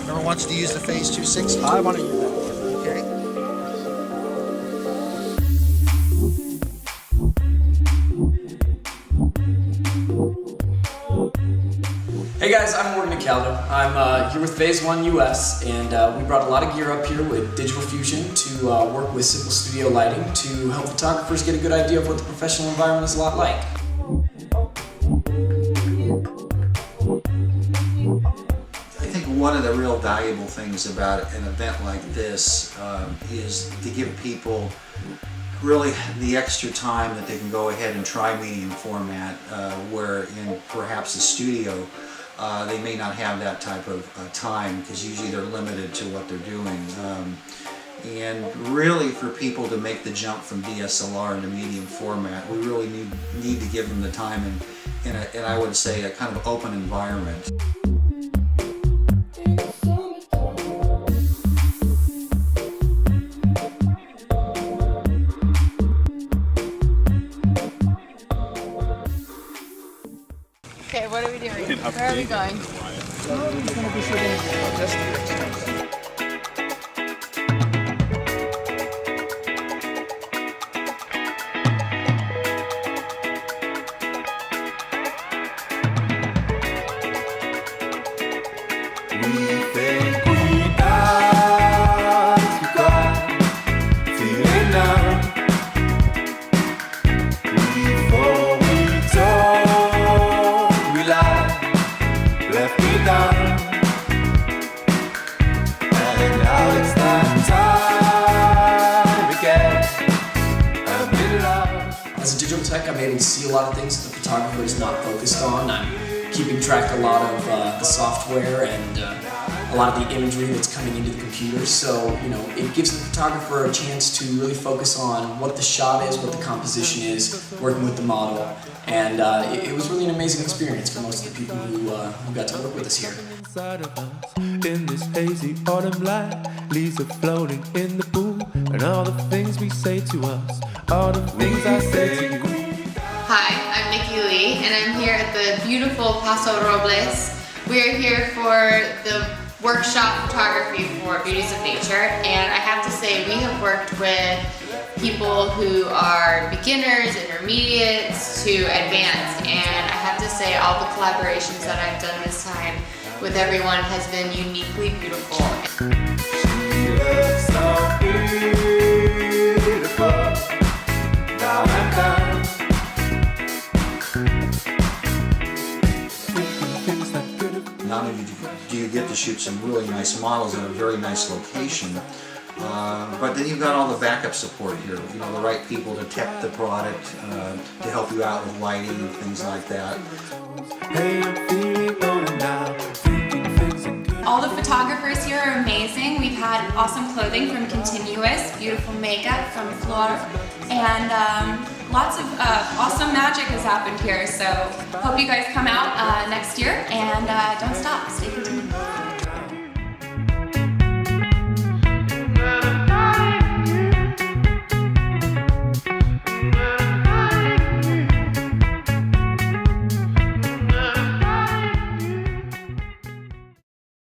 Whoever wants to use the Phase 260. I want to use that. Okay. Hey guys, I'm Morgan Caldo. I'm here with Phase 1 US, and we brought a lot of gear up here with Digital Fusion to work with simple studio lighting to help photographers get a good idea of what the professional environment is a lot like. I think one of the real valuable things about an event like this is to give people really the extra time that they can go ahead and try medium format, where in perhaps the studio they may not have that type of time, because usually they're limited to what they're doing. And really, for people to make the jump from DSLR into medium format, we really need to give them the time in I would say a kind of open environment. Okay, what are we doing? Where are we going? We're going to be shooting just As a digital tech, I'm able to see a lot of things that the photographer is not focused on. I'm keeping track of a lot of the software and a lot of the imagery that's coming into the computer. So, it gives the photographer a chance to really focus on what the shot is, what the composition is, working with the model. And it was really an amazing experience for most of the people who got to work with us here. In this hazy autumn light, leaves are floating in the pool, and all the things we say to us, all the things I say to you. Hi, I'm Nikki Lee, and I'm here at the beautiful Paso Robles. We're here for the workshop photography for Beauties of Nature, and I have to say we have worked with people who are beginners, intermediates, to advanced, and I have to say all the collaborations that I've done this time with everyone has been uniquely beautiful. She looks so beautiful. Now I'm done. Not only do you get to shoot some really nice models in a very nice location, but then you've got all the backup support here. The right people to tech the product, to help you out with lighting and things like that. Hey, I'm feeling older now, thinking things are good. All the photographers here are amazing. We've had awesome clothing from Continuous, beautiful makeup from Flor, and lots of awesome magic has happened here. So hope you guys come out next year, and don't stop, stay tuned.